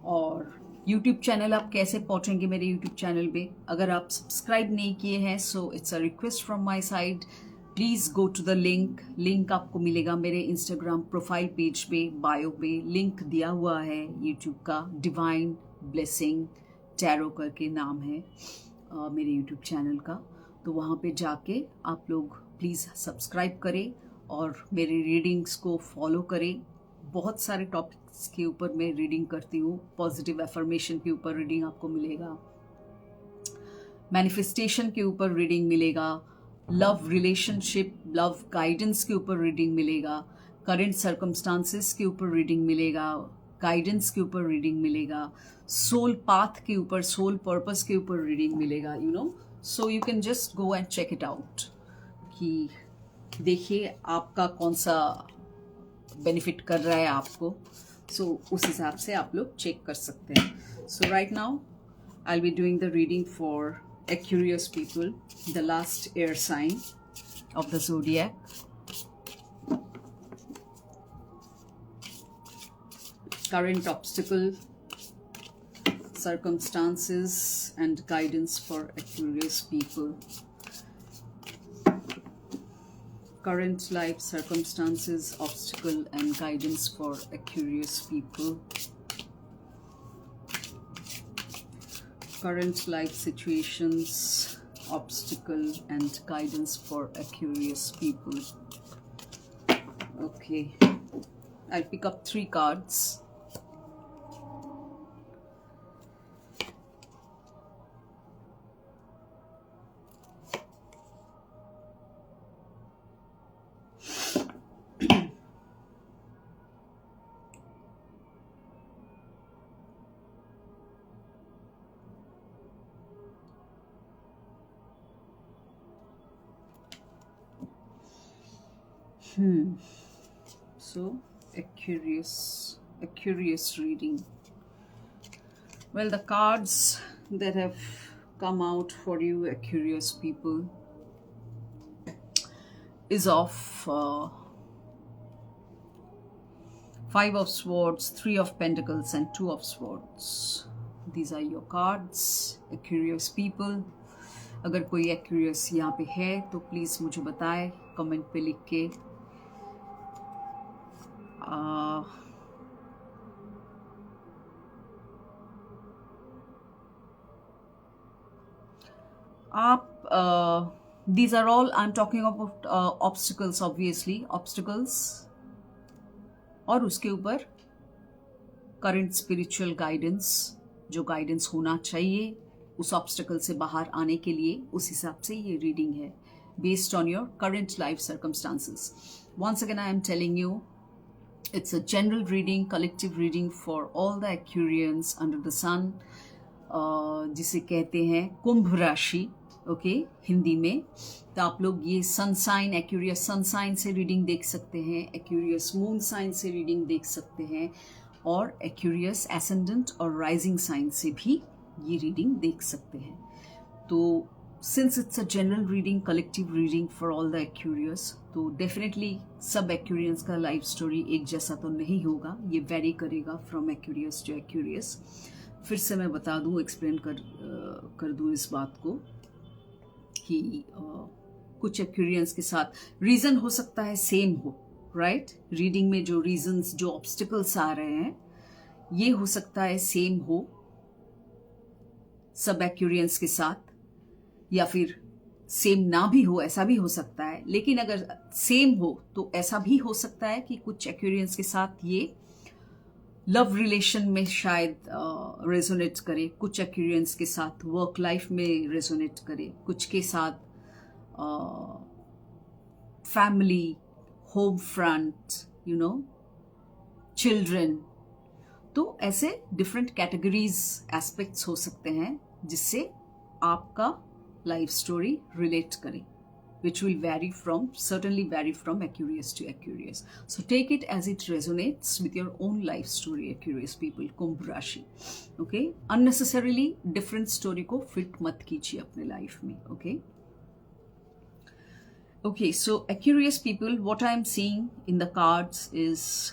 और यूट्यूब चैनल आप कैसे पहुंचेंगे मेरे यूट्यूब चैनल पे? अगर आप सब्सक्राइब नहीं किए हैं so it's a request from my side, please go to the link आपको मिलेगा मेरे इंस्टाग्राम प्रोफाइल पेज पे, बायो पे लिंक दिया हुआ है यूट्यूब का। डिवाइन ब्लेसिंग टैरो करके नाम है मेरे यूट्यूब चैनल का। तो वहाँ पे जाके आप लोग प्लीज़ सब्सक्राइब करें और मेरे रीडिंग्स को फॉलो करें। बहुत सारे टॉपिक्स के ऊपर मैं रीडिंग करती हूँ। पॉजिटिव एफर्मेशन के ऊपर रीडिंग आपको मिलेगा, मैनिफेस्टेशन के ऊपर रीडिंग मिलेगा, लव रिलेशनशिप, लव गाइडेंस के ऊपर रीडिंग मिलेगा, करेंट सर्कमस्टांसेस के ऊपर रीडिंग मिलेगा, गाइडेंस के ऊपर रीडिंग मिलेगा, सोल पाथ के ऊपर, सोल पर्पस के ऊपर रीडिंग मिलेगा। So you can just go and check it out कि देखिए आपका कौन सा बेनिफिट कर रहा है आपको। सो उस हिसाब से आप लोग चेक कर सकते हैं। So right now I will be doing the reading for Aquarius people, the last air sign of the zodiac. Current obstacle, circumstances and guidance for Aquarius people. Current life circumstances, obstacle and guidance for Aquarius people. Current life situations, obstacle and guidance for Aquarius people. Okay, I'll pick up 3 cards. So, Aquarius reading. Well, the cards that have come out for you, Aquarius people, is of Five of Swords, Three of Pentacles, and Two of Swords. These are your cards, Aquarius people. अगर कोई Aquarius यहाँ पे है तो please मुझे बताएं comment पे लिख के. आप these are all, I'm talking about obstacles, obviously obstacles, और उसके ऊपर करंट स्पिरिचुअल गाइडेंस, जो गाइडेंस होना चाहिए उस ऑब्स्टिकल से बाहर आने के लिए, उस हिसाब से ये रीडिंग है based on your current life circumstances. Once again I am telling you, it's a general reading, collective reading for all the Aquarians under the sun, जिसे कहते हैं कुंभ राशि, ओके, हिंदी में. तो आप लोग ये sun sign, Aquarius sun sign से रीडिंग देख सकते हैं, एक्यूरियस मून साइन से रीडिंग देख सकते हैं, और एक्यूरियस एसेंडेंट और राइजिंग साइन से भी ये रीडिंग देख सकते हैं. तो since it's a general reading, collective reading for all the Aquarius, तो डेफिनेटली सब एक्यूरियंस का लाइफ स्टोरी एक जैसा तो नहीं होगा, ये वेरी करेगा फ्रॉम एक्यूरियस टू एक्यूरियस. फिर से मैं बता दूं, एक्सप्लेन कर दूं इस बात को कि कुछ एक्यूरियंस के साथ रीज़न हो सकता है सेम हो, राइट. रीडिंग में जो रीजंस, जो ऑब्स्टिकल्स आ रहे हैं, ये हो सकता है सेम हो सब एक्यूरियंस के साथ, या फिर सेम ना भी हो, ऐसा भी हो सकता है. लेकिन अगर सेम हो तो ऐसा भी हो सकता है कि कुछ एक्यूरियंस के साथ ये लव रिलेशन में शायद रेजोनेट करे, कुछ एक्यूरियंस के साथ वर्क लाइफ में रेजोनेट करे, कुछ के साथ family, home front, you know, children. तो ऐसे डिफरेंट कैटेगरीज, एस्पेक्ट्स हो सकते हैं जिससे आपका लाइफ स्टोरी रिलेट करे, which will certainly vary from Aquarius to Aquarius. So take it as it resonates with your own life story, Aquarius people, कुंभ राशि. Okay? Unnecessarily different story को fit मत कीजिए अपने life में. Okay? Okay, so Aquarius people, what I am seeing in the cards is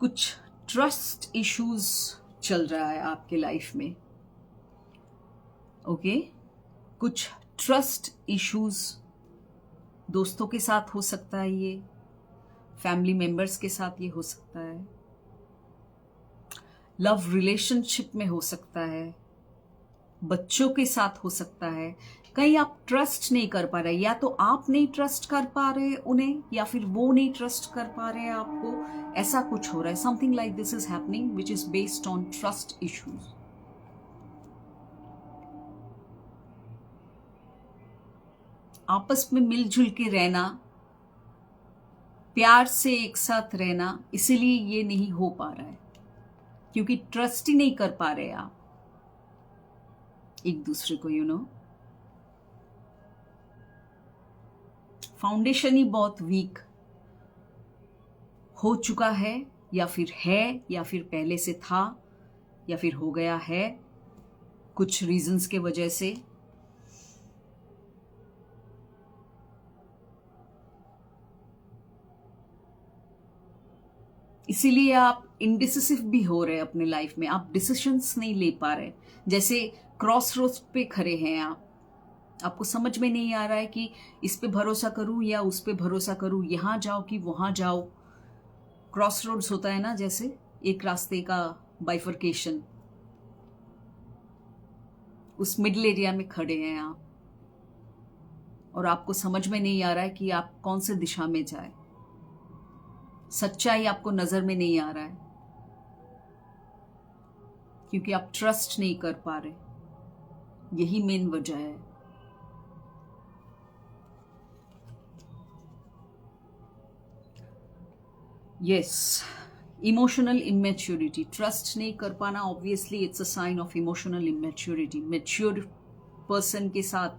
कुछ trust issues चल रहा है आपके लाइफ में. Okay? कुछ ट्रस्ट इश्यूज दोस्तों के साथ हो सकता है, ये फैमिली मेंबर्स के साथ ये हो सकता है, लव रिलेशनशिप में हो सकता है, बच्चों के साथ हो सकता है. कहीं आप ट्रस्ट नहीं कर पा रहे, या तो आप नहीं ट्रस्ट कर पा रहे उन्हें, या फिर वो नहीं ट्रस्ट कर पा रहे आपको, ऐसा कुछ हो रहा है. Something like this is happening which is based on trust issues. आपस में मिलजुल के रहना, प्यार से एक साथ रहना, इसीलिए ये नहीं हो पा रहा है क्योंकि ट्रस्ट ही नहीं कर पा रहे आप एक दूसरे को, यू नो. फाउंडेशन ही बहुत वीक हो चुका है, या फिर पहले से था, या फिर हो गया है कुछ रीजंस के वजह से. इसीलिए आप इंडिसिसिव भी हो रहे हैं अपने लाइफ में, आप डिसीशंस नहीं ले पा रहे. जैसे क्रॉस रोड पे खड़े हैं आप, आपको समझ में नहीं आ रहा है कि इस पे भरोसा करूं या उस पे भरोसा करूं, यहाँ जाओ कि वहाँ जाओ. क्रॉस रोड्स होता है ना, जैसे एक रास्ते का बाइफर्केशन, उस मिडिल एरिया में खड़े हैं आप, और आपको समझ में नहीं आ रहा है कि आप कौन से दिशा में जाए. सच्चाई आपको नजर में नहीं आ रहा है क्योंकि आप ट्रस्ट नहीं कर पा रहे. यही मेन वजह है. यस, इमोशनल इमेच्योरिटी, ट्रस्ट नहीं कर पाना, obviously it's a sign of emotional immaturity. Mature person के साथ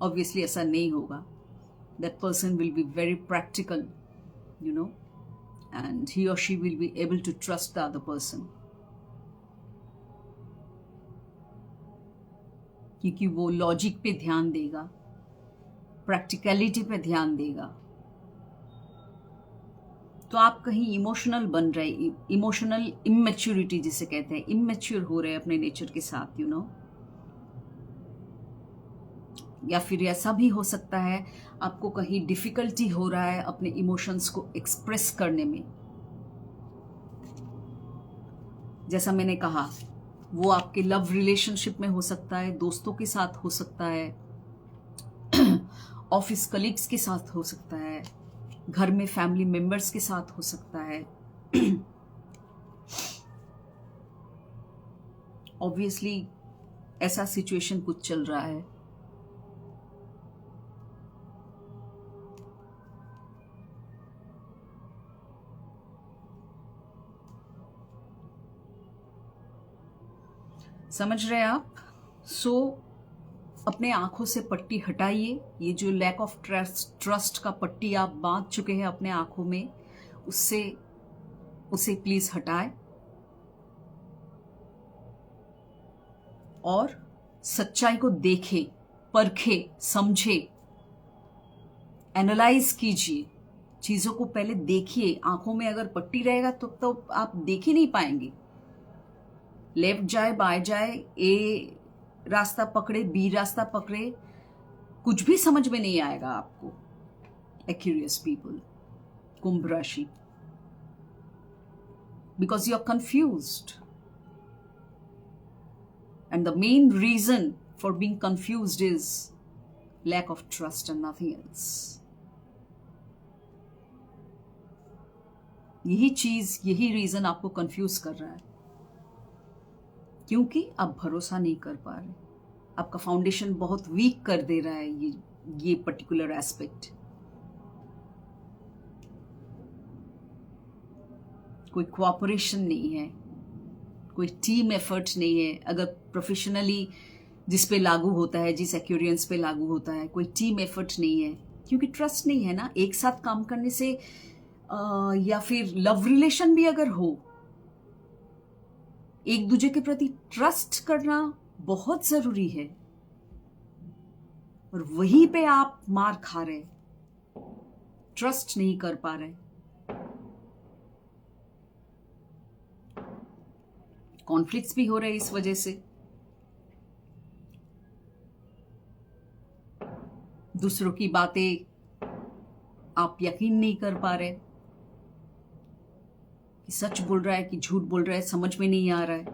ऑब्वियसली ऐसा नहीं होगा. That person will be very practical, you know. and he or she will be able to trust the other person, क्योंकि वो लॉजिक पे ध्यान देगा, प्रैक्टिकलिटी पे ध्यान देगा। तो आप कहीं इमोशनल बन रहे, इमोशनल इमेच्योरिटी जिसे कहते हैं, इमेच्योर हो रहे हैं अपने नेचर के साथ, यू नो। या फिर ऐसा भी हो सकता है आपको कहीं डिफिकल्टी हो रहा है अपने इमोशंस को एक्सप्रेस करने में। जैसा मैंने कहा, वो आपके लव रिलेशनशिप में हो सकता है, दोस्तों के साथ हो सकता है, ऑफिस कलीग्स के साथ हो सकता है, घर में फैमिली मेंबर्स के साथ हो सकता है। ऑब्वियसली ऐसा सिचुएशन कुछ चल रहा है। समझ रहे आप? सो अपने आंखों से पट्टी हटाइए। ये जो लैक ऑफ ट्रस्ट का पट्टी आप बांध चुके हैं अपने आंखों में, उसे प्लीज हटाएं और सच्चाई को देखें, परखें, समझें, एनालाइज कीजिए। चीजों को पहले देखिए। आंखों में अगर पट्टी रहेगा तो आप देख ही नहीं पाएंगे। लेफ्ट जाए, बाएं जाए, ए रास्ता पकड़े, बी रास्ता पकड़े, कुछ भी समझ में नहीं आएगा आपको। एक्यूरियस पीपल, कुंभ राशि, because you are confused, and the main reason for being confused is lack of trust and nothing else. यही रीजन आपको कंफ्यूज कर रहा है, क्योंकि आप भरोसा नहीं कर पा रहे। आपका फाउंडेशन बहुत वीक कर दे रहा है ये पर्टिकुलर एस्पेक्ट। कोई कोऑपरेशन नहीं है, कोई टीम एफर्ट नहीं है। अगर प्रोफेशनली जिस पे लागू होता है, जिस एक्यूरियंस पे लागू होता है, कोई टीम एफर्ट नहीं है, क्योंकि ट्रस्ट नहीं है ना। एक साथ काम करने से या फिर लव रिलेशन भी अगर हो, एक दूसरे के प्रति ट्रस्ट करना बहुत जरूरी है, और वहीं पे आप मार खा रहे, ट्रस्ट नहीं कर पा रहे। कॉन्फ्लिक्ट्स भी हो रहे इस वजह से। दूसरों की बातें आप यकीन नहीं कर पा रहे कि सच बोल रहा है कि झूठ बोल रहा है, समझ में नहीं आ रहा है।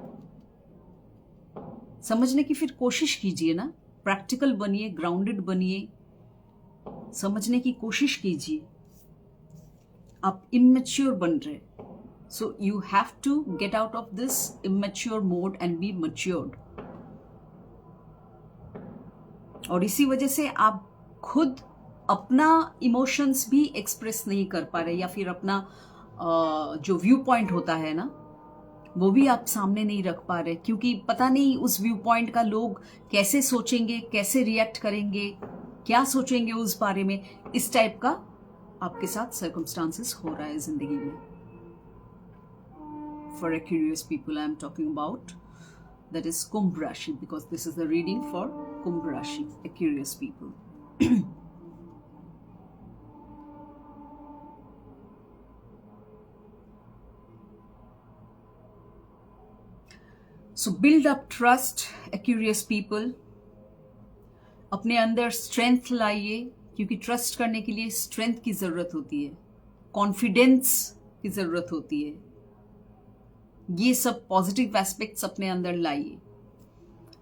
समझने की फिर कोशिश कीजिए ना, प्रैक्टिकल बनिए, ग्राउंडेड बनिए, समझने की कोशिश कीजिए। आप इमेच्योर बन रहे, so you have to get out of this immature mode and be matured. और इसी वजह से आप खुद अपना इमोशंस भी एक्सप्रेस नहीं कर पा रहे, या फिर अपना जो व्यू पॉइंट होता है ना, वो भी आप सामने नहीं रख पा रहे, क्योंकि पता नहीं उस व्यू पॉइंट का लोग कैसे सोचेंगे, कैसे रिएक्ट करेंगे, क्या सोचेंगे उस बारे में। इस टाइप का आपके साथ सर्कमस्टांसेस हो रहा है जिंदगी में। For Aquarius people I am talking about, that is Kumbh राशि, because this is the reading for Kumbh rashi, Aquarius people. So build up trust, Aquarius people. अपने अंदर स्ट्रेंथ लाइए, क्योंकि ट्रस्ट करने के लिए स्ट्रेंथ की जरूरत होती है, कॉन्फिडेंस की जरूरत होती है। ये सब पॉजिटिव एस्पेक्ट्स अपने अंदर लाइए।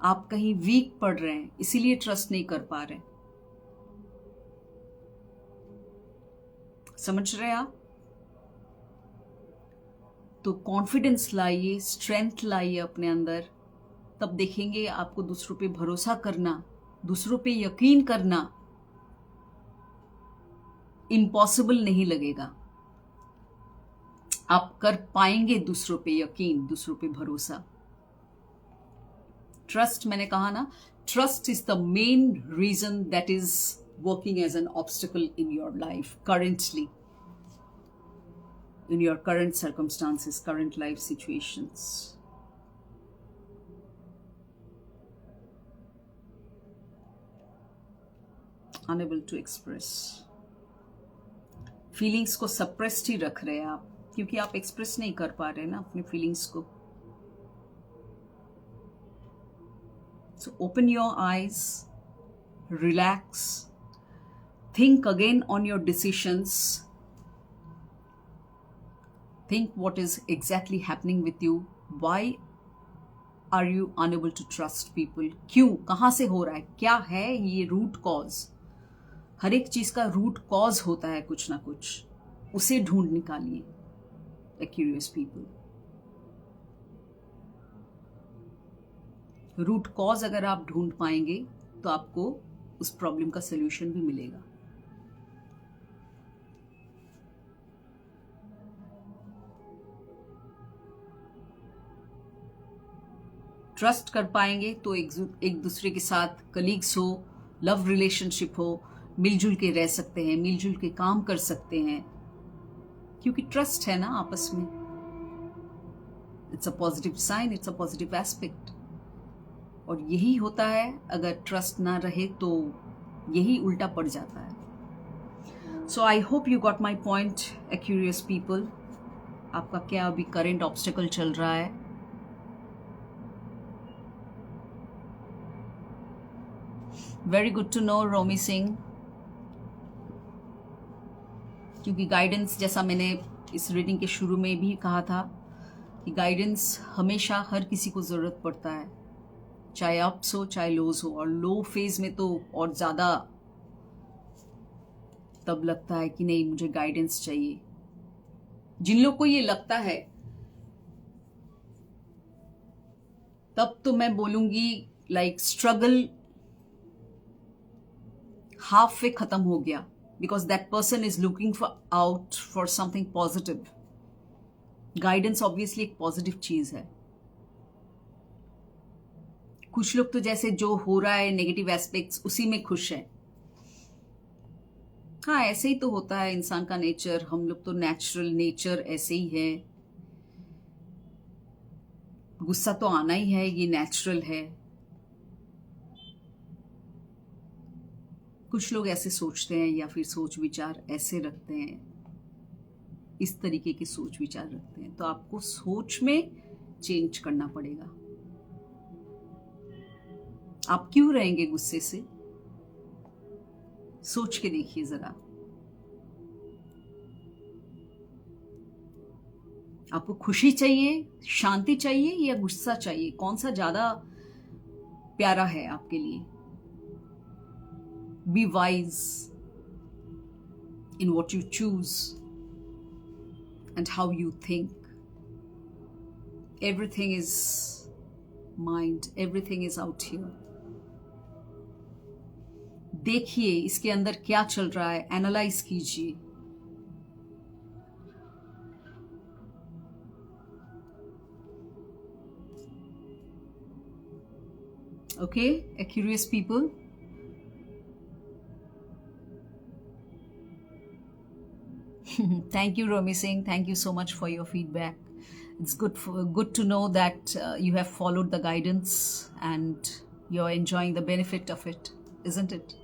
आप कहीं वीक पड़ रहे हैं, इसीलिए ट्रस्ट नहीं कर पा रहे। समझ रहे हैं आप? तो कॉन्फिडेंस लाइए, स्ट्रेंथ लाइए अपने अंदर, तब देखेंगे आपको दूसरों पे भरोसा करना, दूसरों पे यकीन करना इम्पॉसिबल नहीं लगेगा। आप कर पाएंगे दूसरों पे यकीन, दूसरों पे भरोसा। ट्रस्ट, मैंने कहा ना, trust is the main reason that is working as an obstacle in your life currently. in your current circumstances, current life situations. Unable to express. Feelings को सप्रेस्ड ही रख रहे हैं आप, क्योंकि आप एक्सप्रेस नहीं कर पा रहे ना अपनी फीलिंग्स को. So open your eyes, relax, think again on your decisions, think what is exactly happening with you, why are you unable to trust people, क्यों, कहाँ से हो रहा है, क्या है ये रूट कॉज. हर एक चीज का रूट कॉज होता है कुछ ना कुछ, उसे ढूंढ निकालिए. क्यूरियस पीपल, रूट कॉज अगर आप ढूंढ पाएंगे तो आपको उस प्रॉब्लम का सलूशन भी मिलेगा. ट्रस्ट कर पाएंगे तो एक दूसरे के साथ कलीग्स हो, लव रिलेशनशिप हो, मिलजुल के रह सकते हैं, मिलजुल के काम कर सकते हैं, क्योंकि ट्रस्ट है ना आपस में. It's a positive sign, it's a positive aspect. और यही होता है, अगर ट्रस्ट ना रहे तो यही उल्टा पड़ जाता है. So I hope you got my point, Aquarius people. आपका क्या अभी करेंट ऑब्स्टिकल चल रहा है? Very good to know Romi Singh, क्योंकि गाइडेंस, जैसा मैंने इस रीडिंग के शुरू में भी कहा था कि गाइडेंस हमेशा हर किसी को ज़रूरत पड़ता है, चाहे अप्स हो चाहे लोज हो. और लो फेज में तो और ज़्यादा तब लगता है कि नहीं, मुझे गाइडेंस चाहिए. जिन लोग को ये लगता है तब तो मैं बोलूंगी लाइक स्ट्रगल हाफ वे खत्म हो गया, because that person is looking out for something positive. Guidance obviously एक पॉजिटिव चीज है. कुछ लोग तो जैसे जो हो रहा है नेगेटिव एस्पेक्ट्स उसी में खुश है. हाँ, ऐसे ही तो होता है इंसान का नेचर. हम लोग तो नेचुरल नेचर ऐसे ही है. गुस्सा तो आना ही है, ये नेचुरल है. कुछ लोग ऐसे सोचते हैं या फिर सोच विचार ऐसे रखते हैं, इस तरीके के सोच विचार रखते हैं. तो आपको सोच में चेंज करना पड़ेगा. आप क्यों रहेंगे गुस्से से? सोच के देखिए जरा. आपको खुशी चाहिए, शांति चाहिए या गुस्सा चाहिए? कौन सा ज्यादा प्यारा है आपके लिए? Be wise in what you choose and how you think. Everything is mind, everything is out here. देखिए इसके अंदर क्या चल रहा है, एनालाइज कीजिए. Okay, curious people. Thank you, Romi Singh. Thank you so much for your feedback. It's good to know that you have followed the guidance and you're enjoying the benefit of it, isn't it?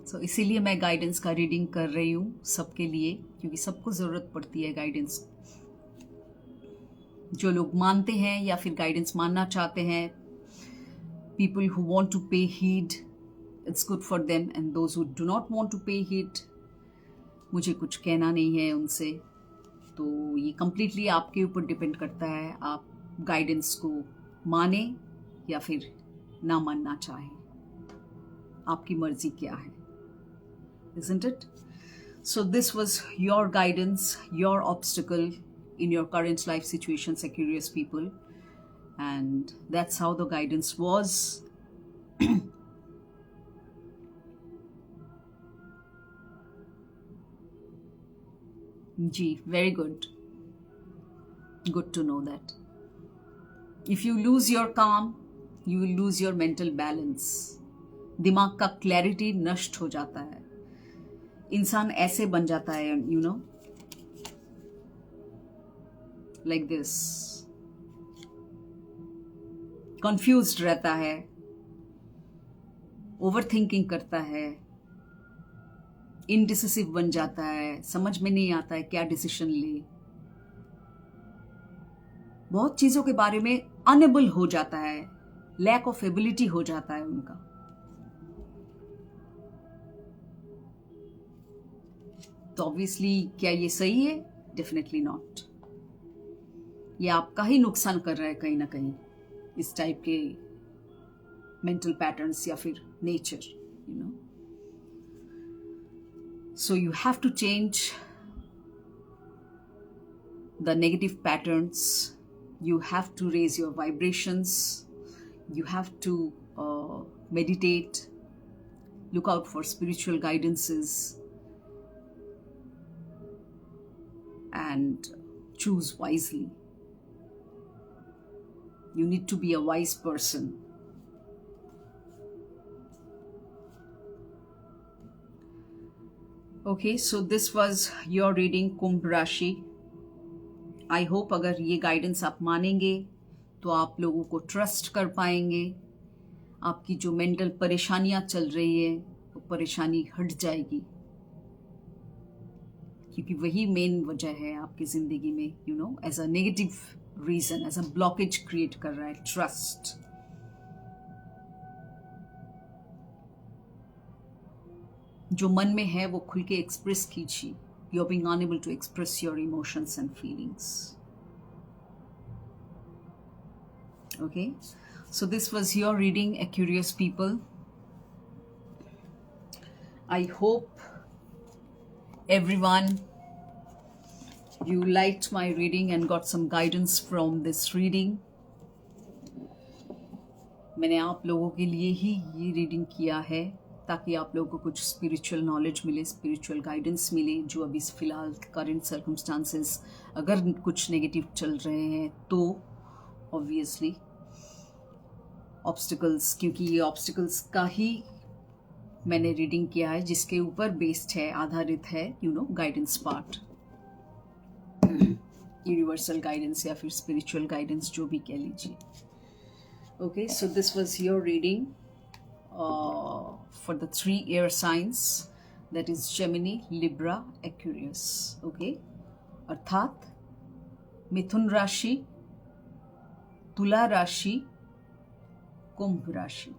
So इसीलिए मैं guidance का reading कर रही हूँ सबके लिए, क्योंकि सबको ज़रूरत पड़ती है गाइडेंस. जो लोग मानते हैं या फिर गाइडेंस मानना चाहते हैं, people who want to pay heed, it's good for them, and those who do not want to pay heed, मुझे कुछ कहना नहीं है उनसे. तो ये कम्प्लीटली आपके ऊपर डिपेंड करता है, आप गाइडेंस को माने या फिर ना मानना चाहें. आपकी मर्जी क्या है, isn't it? So this was your guidance, your obstacle in your current life situation, curious people. And that's how the guidance was. Gee, very good. Good to know that. If you lose your calm, you will lose your mental balance. दिमाग का clarity नष्ट हो जाता है. इंसान ऐसे बन जाता है, you know. Like this, confused रहता है, ओवर थिंकिंग करता है, इनडिसिसिव बन जाता है, समझ में नहीं आता है क्या डिसीजन ले, बहुत चीजों के बारे में अनेबल हो जाता है, लैक ऑफ एबिलिटी हो जाता है उनका। तो ऑब्वियसली क्या ये सही है? Definitely not. ये आपका ही नुकसान कर रहा है कहीं ना कहीं, इस टाइप के मेंटल पैटर्न्स या फिर nature, you know. So you have to change the negative patterns, you have to raise your vibrations, you have to meditate, look out for spiritual guidances, and choose wisely. You need to be a wise person. Okay, so this was your reading, Kumbh Rashi. I hope अगर ये guidance आप मानेंगे तो आप लोगों को trust कर पाएंगे, आपकी जो मेंटल परेशानियां चल रही है वो परेशानी हट जाएगी, क्योंकि वही मेन वजह है आपकी ज़िंदगी में, you know, as a negative reason, as a blockage create कर रहा है ट्रस्ट। जो मन में है वो खुल के एक्सप्रेस कीजिए। You're being unable to express your emotions and feelings. Okay, so this was your reading, Aquarius people. I hope everyone you liked my reading and got some guidance from this reading. मैंने आप लोगों के लिए ही ये reading किया है ताकि आप लोगों को कुछ स्पिरिचुअल नॉलेज मिले, स्पिरिचुअल गाइडेंस मिले, जो अभी फ़िलहाल करंट सर्कमस्टांसेस अगर कुछ नेगेटिव चल रहे हैं तो ऑब्वियसली ऑब्स्टिकल्स, क्योंकि ये ऑब्स्टिकल्स का ही मैंने रीडिंग किया है जिसके ऊपर बेस्ड है, आधारित है, you know, guidance part, universal guidance या फिर स्पिरिचुअल गाइडेंस, जो भी कह लीजिए। Okay, so this was your reading for the 3 air signs, that is Gemini, Libra, Aquarius. Okay, अर्थात मिथुन राशि, तुला राशि, कुंभ राशि।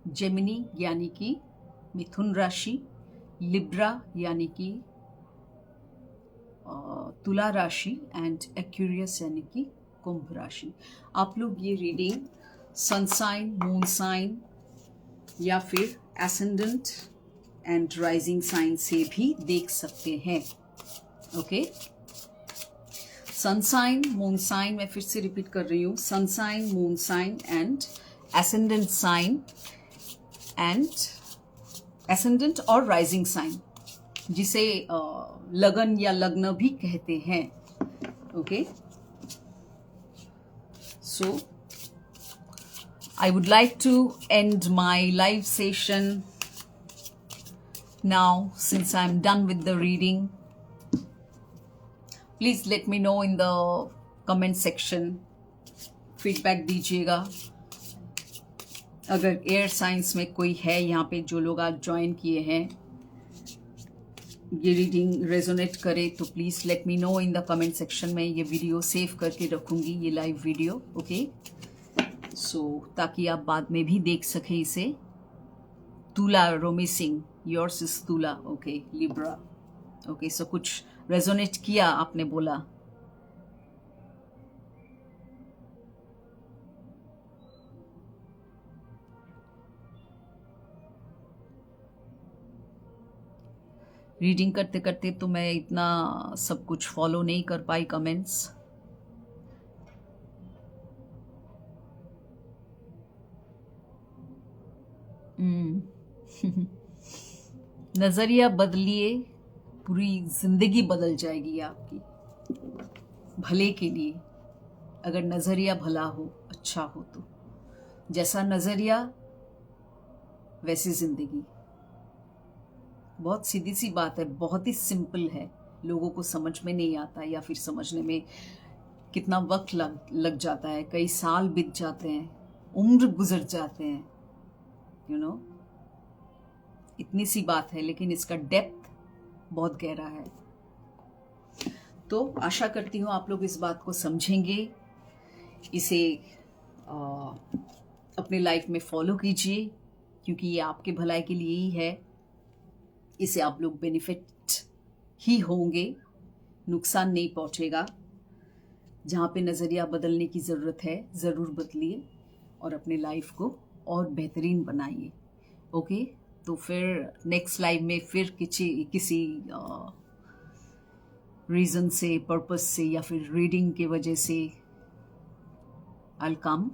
जेमिनी यानी कि मिथुन राशि, लिब्रा यानी कि तुला राशि, एंड एक्यूरियस यानी कि कुंभ राशि। आप लोग ये reading sun sign, moon sign या फिर एसेंडेंट एंड राइजिंग साइन से भी देख सकते हैं। Okay, sun sign, moon sign, मैं फिर से रिपीट कर रही हूँ, sun sign, moon sign and ascendant sign, and ascendant और राइजिंग साइन, जिसे लगन या लग्न भी कहते हैं। Okay, so I would like to end my live session now since I'm done with the reading. Please let me know in the comment section, feedback दीजिएगा। अगर एयर साइंस में कोई है यहाँ पे, जो लोग आज ज्वाइन किए हैं, ये रीडिंग रेजोनेट करे तो please let me no in the comment section में। ये वीडियो सेव करके रखूँगी, ये लाइव वीडियो। ओके, सो ताकि आप बाद में भी देख सकें इसे। तुला, रोमी सिंह, योर्स इज तुला। Okay, Libra. ओके, सो कुछ रेजोनेट किया आपने बोला। रीडिंग करते करते तो मैं इतना सब कुछ फॉलो नहीं कर पाई कमेंट्स। नज़रिया बदलिए, पूरी ज़िंदगी बदल जाएगी आपकी, भले के लिए। अगर नज़रिया भला हो, अच्छा हो तो जैसा नज़रिया वैसी ज़िंदगी। बहुत सीधी सी बात है, बहुत ही सिंपल है। लोगों को समझ में नहीं आता, या फिर समझने में कितना वक्त लग जाता है, कई साल बीत जाते हैं, उम्र गुजर जाते हैं, यू नो। इतनी सी बात है, लेकिन इसका डेप्थ बहुत गहरा है। तो आशा करती हूँ आप लोग इस बात को समझेंगे, इसे अपने लाइफ में फॉलो कीजिए, क्योंकि ये आपके भलाई के लिए ही है। इसे आप लोग बेनिफिट ही होंगे, नुकसान नहीं पहुंचेगा। जहाँ पे नज़रिया बदलने की ज़रूरत है ज़रूर बदलिए और अपने लाइफ को और बेहतरीन बनाइए। ओके, तो फिर नेक्स्ट लाइव में फिर किसी रीज़न से, पर्पस से, या फिर रीडिंग के वजह से I'll come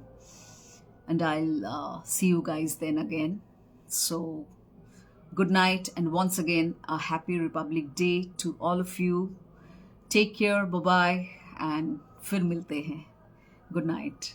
and I'll see you guys then again. So good night, and once again a happy Republic Day to all of you. Take care, bye bye, and फिर मिलते हैं. Good night.